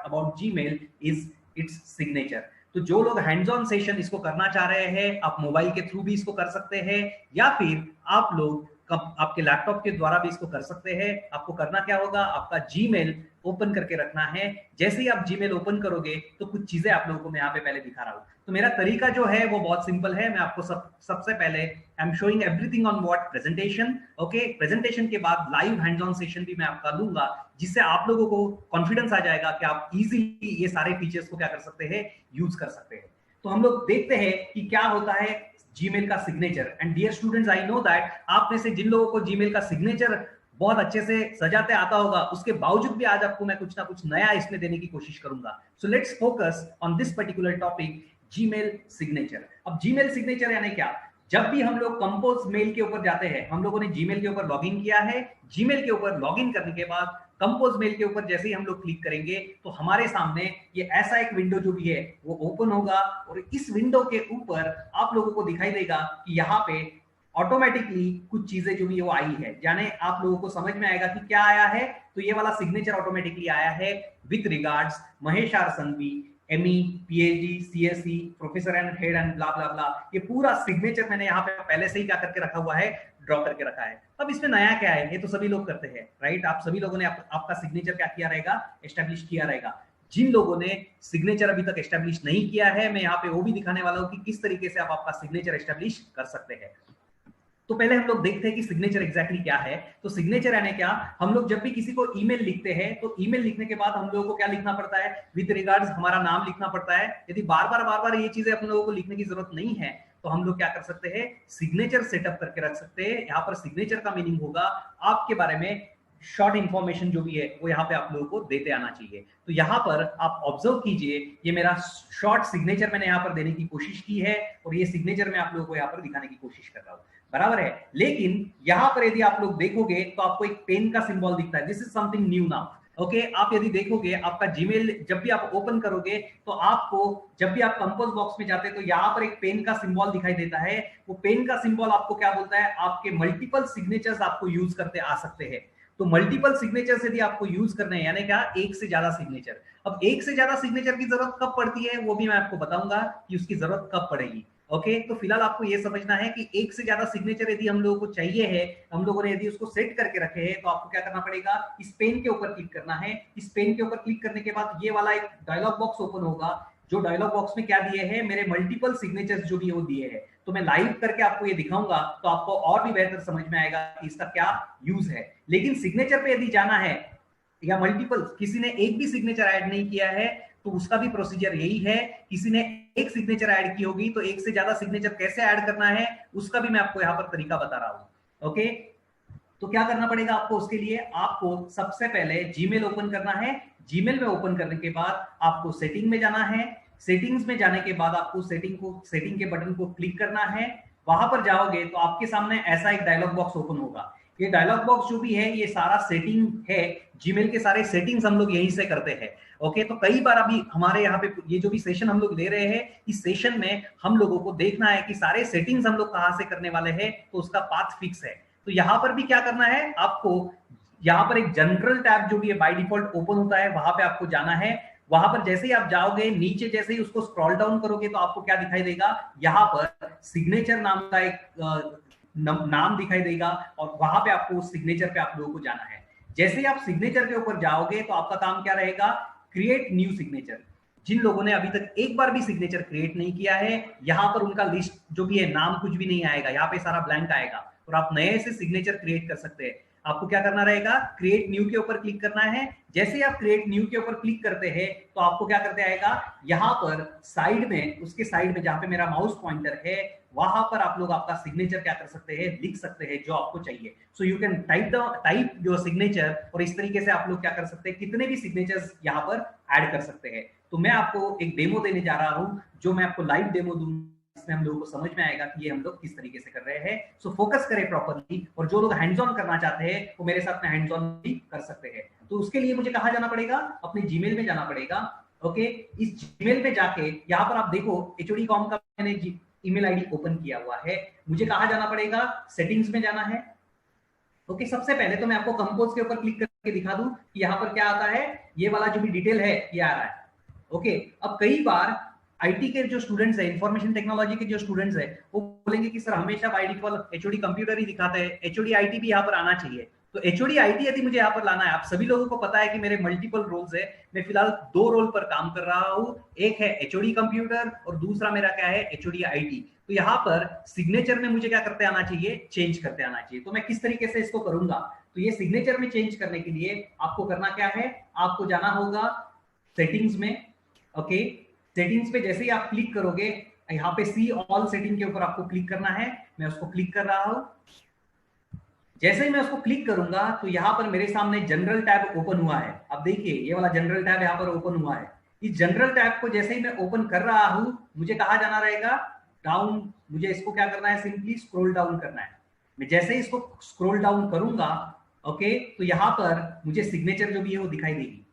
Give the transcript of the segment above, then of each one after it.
About Gmail is it's signature. तो जो लोग हैंड्स ऑन सेशन इसको करना चाह रहे हैं, आप मोबाइल के थ्रू भी इसको कर सकते हैं, या फिर आप लोग आपके लैपटॉप के द्वारा भी इसको कर सकते हैं। आपको करना क्या होगा, आपका जीमेल ओपन करके रखना है। जैसे ही आप जीमेल ओपन करोगे तो कुछ चीजें आप लोगों को मैं यहाँ पे पहले दिखा रहा हूँ। तो मेरा तरीका जो है वो बहुत सिंपल है। मैं आपको सबसे पहले I am showing everything on what presentation. Okay, presentation के बाद लाइव हैंड्स ऑन सेशन भी मैं आपका लूंगा, जिससे आप लोगों को कॉन्फिडेंस आ जाएगा कि आप इजीली ये सारे फीचर्स को क्या कर सकते हैं, यूज कर सकते हैं। तो हम लोग देखते हैं कि क्या होता है जीमेल का signature. And dear students, I know that आप में से जिन लोगों को जीमेल का सिग्नेचर बहुत अच्छे से सजाते आता होगा, उसके बावजूद भी आज आपको मैं कुछ ना कुछ नया इसमें देने की कोशिश करूंगा। So let's focus on this particular topic, Gmail signature. अब जीमेल सिग्नेचर यानी क्या? जब भी हम लोग कंपोज मेल के ऊपर जाते हैं, हम लोगों ने जीमेल के ऊपर लॉगिन किया है, जीमेल के ऊपर लॉगिन करने के बाद कंपोज मेल के ऊपर जैसे ही हम लोग क्लिक करेंगे तो हमारे सामने ये ऐसा एक विंडो जो भी है वो ओपन होगा, और इस विंडो के ऊपर आप लोगों को दिखाई देगा कि यहाँ पे ऑटोमेटिकली कुछ चीजें जो भी वो आई है, यानी आप लोगों को समझ में आएगा कि क्या आया है। तो ये वाला सिग्नेचर ऑटोमेटिकली आया है, with regards Mahesh R Sanghavi, ME, PhD, CSC, professor and head and blah blah blah. ये पूरा सिग्नेचर मैंने यहाँ पे पहले से ही क्या करके रखा हुआ है, ड्रॉ करके रखा है। अब इसमें नया क्या है, ये तो सभी लोग करते हैं, राइट? आप सभी लोगों ने आपका सिग्नेचर क्या किया रहेगा, एस्टेब्लिश किया रहेगा। जिन लोगों ने सिग्नेचर अभी तक एस्टेब्लिश नहीं किया है, मैं यहाँ पे वो भी दिखाने वाला हूँ कि किस तरीके से आप आपका सिग्नेचर एस्टेब्लिश कर सकते हैं। तो पहले हम लोग देखते हैं कि सिग्नेचर एग्जैक्टली क्या है। तो सिग्नेचर यानी क्या, हम लोग जब भी किसी को ईमेल लिखते हैं तो ईमेल लिखने के बाद हम लोगों को क्या लिखना पड़ता है, विद रिगार्ड्स हमारा नाम लिखना पड़ता है। यदि बार बार ये चीजें अपने लोगों को लिखने की जरूरत नहीं है तो हम लोग क्या कर सकते हैं, सिग्नेचर सेटअप करके रख सकते हैं। यहाँ पर सिग्नेचर का मीनिंग होगा आपके बारे में शॉर्ट इंफॉर्मेशन जो भी है वो यहाँ पे आप लोगों को देते आना चाहिए। तो यहाँ पर आप ऑब्जर्व कीजिए, ये मेरा शॉर्ट सिग्नेचर मैंने यहाँ पर देने की कोशिश की है, और ये सिग्नेचर मैं आप लोगों को यहाँ पर दिखाने की कोशिश कर रहा हूँ, बराबर है। लेकिन यहाँ पर यदि आप लोग देखोगे तो आपको एक पेन का सिंबल दिखता है, this is something new now. Okay, आप यदि देखोगे आपका जीमेल जब भी आप ओपन करोगे तो आपको, जब भी आप कंपोज बॉक्स में जाते हैं तो यहाँ पर एक पेन का सिंबल दिखाई देता है। वो पेन का सिंबल आपको क्या बोलता है, आपके मल्टीपल सिग्नेचर्स आपको यूज करते आ सकते हैं। तो मल्टीपल सिग्नेचर्स यदि आपको यूज करने हैं, यानी क्या, एक से ज्यादा सिग्नेचर। अब एक से ज्यादा सिग्नेचर की जरूरत कब पड़ती है वो भी मैं आपको बताऊंगा कि उसकी जरूरत कब पड़ेगी। ओके, तो फिलहाल आपको ये समझना है कि एक से ज्यादा सिग्नेचर यदि हम लोगों को चाहिए है, हम लोगों ने यदि उसको सेट करके रखे हैं, तो आपको क्या करना पड़ेगा, इस पेन के ऊपर क्लिक करना है। इस पेन के ऊपर क्लिक करने के बाद ये वाला एक डायलॉग बॉक्स ओपन होगा, जो डायलॉग बॉक्स में क्या दिए हैं, मेरे मल्टीपल सिग्नेचर्स जो भी वो दिए हैं। तो मैं लाइव करके आपको ये दिखाऊंगा तो आपको और भी बेहतर समझ में आएगा कि इसका क्या यूज है। लेकिन सिग्नेचर पे यदि जाना है या मल्टीपल, किसी ने एक भी सिग्नेचर ऐड नहीं किया है तो उसका भी प्रोसीजर यही है। किसी ने एक सिग्नेचर ऐड की होगी तो एक से ज्यादा सिग्नेचर कैसे ऐड करना है उसका भी मैं आपको यहाँ पर तरीका बता रहा हूँ। ओके, तो क्या करना पड़ेगा आपको, उसके लिए आपको सबसे पहले जीमेल ओपन करना है। जीमेल में ओपन करने के बाद आपको सेटिंग में जाना है। सेटिंग्स में जाने के बाद आपको सेटिंग के बटन को क्लिक करना है। वहां पर जाओगे तो आपके सामने ऐसा एक डायलॉग बॉक्स ओपन होगा। ये डायलॉग बॉक्स जो भी है ये सारा सेटिंग है, जीमेल के सारे सेटिंग्स हम लोग यहीं से करते हैं। ओके, तो कई बार अभी हमारे यहाँ पे ये जो भी सेशन हम लोग ले रहे हैं, इस सेशन में हम लोगों को देखना है कि सारे सेटिंग्स हम लोग कहाँ से करने वाले हैं, तो उसका पाथ फिक्स है। तो यहाँ पर भी क्या करना है, आपको यहाँ पर एक जनरल टैब जो भी है बाय डिफॉल्ट ओपन होता है, वहां पे आपको जाना है। वहां पर जैसे ही आप जाओगे नीचे, जैसे ही उसको स्क्रॉल डाउन करोगे तो आपको क्या दिखाई देगा, यहाँ पर सिग्नेचर नाम का एक नाम दिखाई देगा, और वहां पे आपको उस सिग्नेचर पे आप लोगों को जाना है। जैसे ही आप सिग्नेचर के ऊपर जाओगे तो आपका काम क्या रहेगा, क्रिएट न्यू सिग्नेचर। जिन लोगों ने अभी तक एक बार भी सिग्नेचर क्रिएट नहीं किया है, यहाँ पर उनका लिस्ट जो भी है, नाम कुछ भी नहीं आएगा, यहाँ पे सारा ब्लैंक आएगा और आप नए से सिग्नेचर क्रिएट कर सकते हैं। आपको क्या करना रहेगा, क्रिएट न्यू के ऊपर क्लिक करना है। जैसे ही आप क्रिएट न्यू के ऊपर क्लिक करते हैं तो आपको क्या करते आएगा, यहाँ पर साइड में, उसके साइड में जहां पे मेरा माउस पॉइंटर है, वहां पर आप लोग आपका सिग्नेचर क्या कर सकते हैं, लिख सकते हैं जो आपको चाहिए। So you can type your signature, और इस तरीके से आप लोग क्या कर सकते हैं, कितने भी सिग्नेचर्स यहाँ पर ऐड कर सकते हैं। तो मैं आपको एक डेमो देने जा रहा हूँ, जो मैं आपको लाइव डेमो दूंगा, इसमें हम लोगों को समझ में आएगा कि ये हम लोग किस तरीके से कर रहे हैं। सो फोकस करें प्रॉपर्ली, और जो लोग हैंड्स ऑन करना चाहते हैं वो मेरे साथ में हैंड्स ऑन भी कर सकते हैं। तो उसके लिए मुझे कहाँ जाना पड़ेगा, अपने जीमेल में जाना पड़ेगा। ओके, इस जीमेल में जाके यहाँ पर आप देखो HOD.com का मैंने ईमेल आईडी ओपन किया हुआ है। मुझे कहाँ जाना पड़ेगा, सेटिंग्स में जाना है। ओके, सबसे पहले तो मैं आपको कंपोज के ऊपर क्लिक करके दिखा दूं कि यहाँ पर क्या आता है, ये वाला जो भी डिटेल है ये आ रहा है। ओके, अब कई बार आईटी के जो स्टूडेंट्स है, इंफॉर्मेशन टेक्नोलॉजी के जो स्टूडेंट्स है, वो बोलेंगे कि सर हमेशा बाय डिफॉल्ट एचओडी कंप्यूटर ही दिखाते हैं, एचओडी आईटी भी यहाँ पर आना चाहिए। तो एचओडी आईटी यदि मुझे यहाँ पर लाना है, आप सभी लोगों को पता है कि मेरे मल्टीपल रोल्स है, मैं फिलहाल 2 रोल पर काम कर रहा हूँ, एक है एचओडी कंप्यूटर और दूसरा मेरा क्या है, एचओडी आईटी। तो यहाँ पर सिग्नेचर में मुझे क्या करते आना चाहिए, चेंज करते आना चाहिए। तो मैं किस तरीके से इसको करूंगा, तो ये सिग्नेचर में चेंज करने के लिए आपको करना क्या है, आपको जाना होगा सेटिंग्स में। ओके, सेटिंग्स पे जैसे ही आप क्लिक करोगे, यहाँ पे सी ऑल सेटिंग के ऊपर आपको क्लिक करना है। मैं उसको क्लिक कर रहा हूं। जैसे ही मैं उसको क्लिक करूंगा तो यहाँ पर मेरे सामने जनरल टैब ओपन हुआ है। अब देखिए ये वाला जनरल टैब यहाँ पर ओपन हुआ है। इस जनरल टैब को जैसे ही मैं ओपन कर रहा हूं, मुझे कहा जाना रहेगा डाउन। मुझे इसको क्या करना है, सिंपली स्क्रॉल डाउन करना है। मैं जैसे ही इसको स्क्रॉल डाउन करूंगा, ओके, तो यहाँ पर मुझे सिग्नेचर जो भी है वो दिखाई देगी।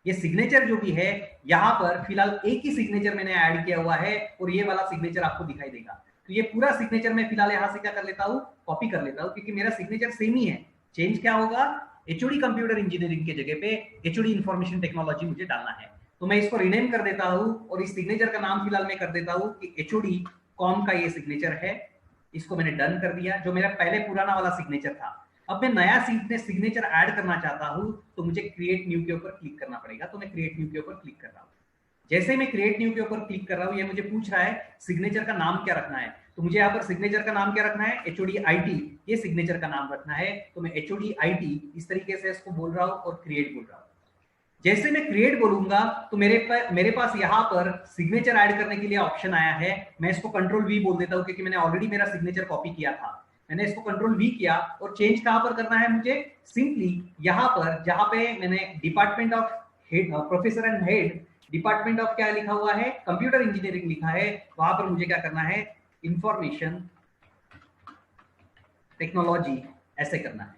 ये सिग्नेचर जो भी है, यहाँ पर फिलहाल एक ही सिग्नेचर मैंने ऐड किया हुआ है और ये वाला सिग्नेचर आपको दिखाई देगा। तो ये पूरा सिग्नेचर मैं फिलहाल यहाँ से क्या कर लेता हूँ, कॉपी कर लेता हूँ, क्योंकि मेरा सिग्नेचर सेम ही है। चेंज क्या होगा, एचओडी कंप्यूटर इंजीनियरिंग के जगह पे एचओडी इंफॉर्मेशन टेक्नोलॉजी मुझे डालना है। तो मैं इसको रिनेम कर देता हूँ और इस सिग्नेचर का नाम फिलहाल मैं कर देता हूँ कि एचओडी कॉम का ये सिग्नेचर है। इसको मैंने डन कर दिया, जो मेरा पहले पुराना वाला सिग्नेचर था। अब मैं नया सिग्नेचर ऐड करना चाहता हूं, तो मुझे क्रिएट न्यू के ऊपर क्लिक करना पड़ेगा। तो मैं क्रिएट न्यू के ऊपर क्लिक कर रहा हूं। जैसे मैं क्रिएट न्यू के ऊपर क्लिक कर रहा हूं, ये मुझे पूछ रहा है सिग्नेचर का नाम क्या रखना है। तो मुझे यहाँ पर सिग्नेचर का नाम क्या रखना है, एचओडी आईटी, ये सिग्नेचर का नाम रखना है। तो मैं एचओडी आईटी इस तरीके से इसको बोल रहा हूँ और क्रिएट बोल रहा हूँ। जैसे मैं क्रिएट बोलूंगा तो मेरे पास यहाँ पर सिग्नेचर ऐड करने के लिए ऑप्शन आया है। मैं इसको कंट्रोल वी बोल देता हूँ, क्योंकि मैंने ऑलरेडी मेरा सिग्नेचर कॉपी किया था। मैंने इसको कंट्रोल वी किया और चेंज कहां पर करना है मुझे, सिंपली यहां पर जहां पे मैंने department of head, professor and head, department of क्या लिखा हुआ है, कंप्यूटर इंजीनियरिंग लिखा है, वहां पर मुझे क्या करना है, इंफॉर्मेशन टेक्नोलॉजी ऐसे करना है।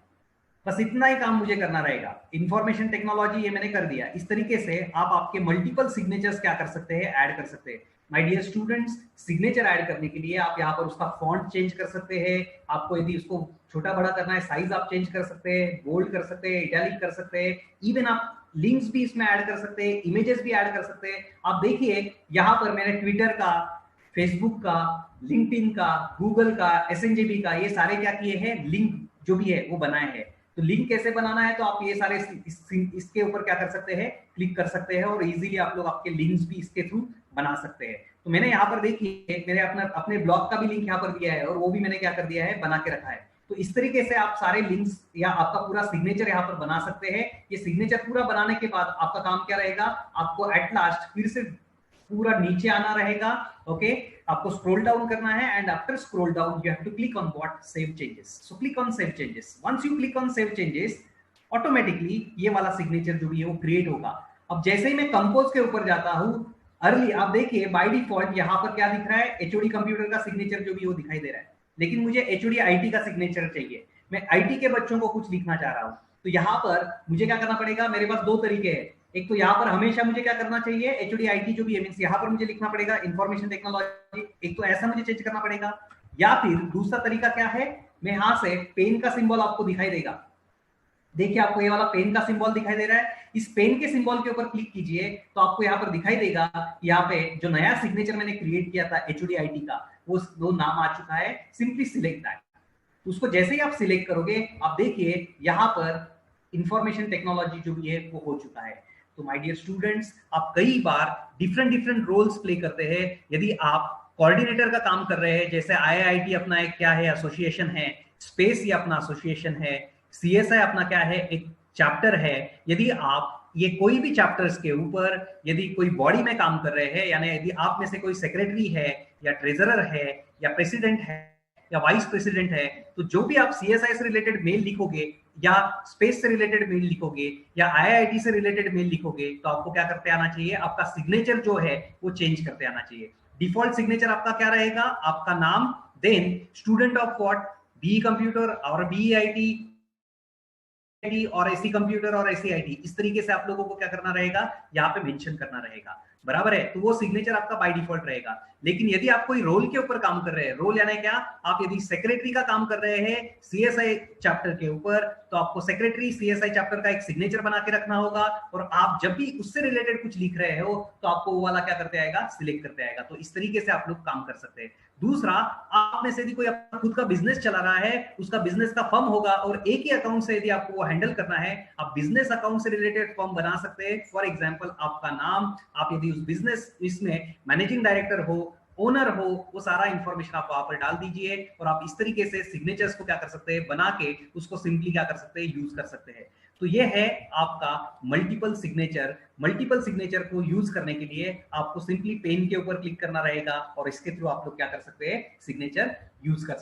बस इतना ही काम मुझे करना रहेगा। इंफॉर्मेशन टेक्नोलॉजी ये मैंने कर दिया। इस तरीके से आप आपके मल्टीपल सिग्नेचर्स क्या कर सकते हैं, ऐड कर सकते हैं। My dear students, signature add करने के लिए आप यहाँ पर उसका फॉन्ट चेंज कर सकते हैं। आपको यदि उसको छोटा बड़ा करना है, साइज आप चेंज कर सकते हैं, बोल्ड कर सकते हैं, इटैलिक कर सकते हैं। इवन आप लिंक्स भी इसमें ऐड कर सकते हैं, इमेजेस भी ऐड कर सकते हैं। आप देखिए यहाँ पर मैंने ट्विटर का, फेसबुक का, लिंक्डइन का, गूगल का, एसएनजेबी का, ये सारे क्या किए हैं, लिंक जो भी है वो बनाए हैं। तो लिंक कैसे बनाना है, तो आप ये सारे इसके ऊपर क्या कर सकते हैं, क्लिक कर सकते हैं और इजीली आप लोग आपके लिंक्स भी इसके थ्रू बना सकते हैं। तो मैंने यहाँ पर देखिए मेरे अपने ब्लॉग का भी लिंक यहाँ पर दिया है और वो भी मैंने क्या कर दिया है, बना के रखा है। तो इस तरीके से आप सारे लिंक्स या आपका पूरा सिग्नेचर यहाँ पर बना सकते हैं। ये सिग्नेचर पूरा बनाने के बाद आपका काम क्या रहेगा, आपको एट लास्ट फिर से पूरा नीचे आना रहेगा। ओके, आपको स्क्रॉल डाउन करना है and after scroll down you have to click on what, save changes. So click on save changes. Once you click on save changes, automatically ये वाला सिग्नेचर जो भी है वो क्रिएट होगा। अब जैसे ही मैं कंपोज के ऊपर जाता हूं, अर्ली आप देखिए बाय डिफॉल्ट यहाँ पर क्या दिख रहा है, एचओडी कंप्यूटर का सिग्नेचर जो भी वो दिखाई दे रहा है। लेकिन मुझे एचओडी आईटी का सिग्नेचर चाहिए। मैं आईटी के बच्चों को कुछ लिखना चाह रहा हूँ। तो यहाँ पर मुझे क्या करना पड़ेगा, मेरे पास दो तरीके हैं। एक तो यहाँ पर हमेशा मुझे क्या करना चाहिए, एचओडी आईटी जो भी है, मींस यहाँ पर मुझे लिखना पड़ेगा इंफॉर्मेशन टेक्नोलॉजी। एक तो ऐसा मुझे चेंज करना पड़ेगा, या फिर दूसरा तरीका क्या है, मैं यहाँ से पेन का सिंबल आपको दिखाई देगा। देखिए आपको ये वाला पेन का सिंबल दिखाई दे रहा है। इस पेन के सिंबल के ऊपर क्लिक कीजिए तो आपको यहाँ पर दिखाई देगा, यहाँ पे जो नया सिग्नेचर मैंने क्रिएट किया था एचओडी आईटी का, वो नाम आ चुका है, सिंपली सिलेक्ट दैट। उसको जैसे ही आप सिलेक्ट करोगे, आप देखिए यहाँ पर इंफॉर्मेशन टेक्नोलॉजी जो भी है वो हो चुका है। तो माय डियर स्टूडेंट्स, आप कई बार डिफरेंट रोल्स प्ले करते हैं। यदि आप कोऑर्डिनेटर का काम कर रहे हैं, जैसे आईआईटी अपना एक क्या है, एसोसिएशन है, स्पेस ये अपना एसोसिएशन है, सीएसआई अपना क्या है, एक चैप्टर है। यदि आप ये कोई भी चैप्टर्स के ऊपर यदि कोई बॉडी में काम कर रहे हैं, यानी यदि आप में से कोई सेक्रेटरी है या ट्रेजरर है या प्रेसिडेंट है या वाइस प्रेसिडेंट है, तो जो भी आप सीएसआई से रिलेटेड मेल लिखोगे या स्पेस से रिलेटेड मेल लिखोगे या आईआईटी से रिलेटेड मेल लिखोगे, तो आपको क्या करते आना चाहिए, आपका सिग्नेचर जो है वो चेंज करते आना चाहिए। डिफॉल्ट सिग्नेचर आपका क्या रहेगा, आपका नाम, then student of what, B computer और बी आईटी और एसी कंप्यूटर और एसी आईटी। इस तरीके से आप लोगों को क्या करना रहेगा, यहाँ पे मेंशन करना रहेगा। बराबर है, तो वो सिग्नेचर आपका बाय डिफॉल्ट रहेगा। लेकिन यदि आप कोई रोल के ऊपर काम कर रहे हैं, रोल यानी क्या, आप यदि सेक्रेटरी का काम कर रहे हैं सीएसआई चैप्टर के ऊपर, तो आपको सेक्रेटरी सीएसआई चैप्टर का एक सिग्नेचर बना के रखना होगा, और आप जब भी उससे रिलेटेड कुछ लिख रहे हो तो आपको वो वाला क्या करते आएगा, सिलेक्ट करते आएगा। तो इस तरीके से आप लोग काम कर सकते हैं। दूसरा, आप में से यदि कोई अपना खुद का बिजनेस चला रहा है, उसका बिजनेस का फर्म होगा, और एक ही अकाउंट से यदि आपको वो हैंडल करना है, आप बिजनेस अकाउंट से रिलेटेड फर्म बना सकते हैं। फॉर एग्जांपल, आपका नाम, आप यदि उस बिजनेस इसमें मैनेजिंग डायरेक्टर हो, ओनर हो, वो सारा इंफॉर्मेशन आप वहां पर डाल दीजिए, और आप इस तरीके से सिग्नेचर्स को क्या कर सकते हैं, बना के उसको सिंपली क्या कर सकते हैं, यूज कर सकते हैं। तो ये है आपका मल्टीपल सिग्नेचर। मल्टीपल सिग्नेचर को यूज करने के लिए आपको सिंपली पेन के ऊपर क्लिक करना रहेगा, और इसके थ्रू आप लोग क्या कर सकते हैं, सिग्नेचर यूज कर सकते हैं।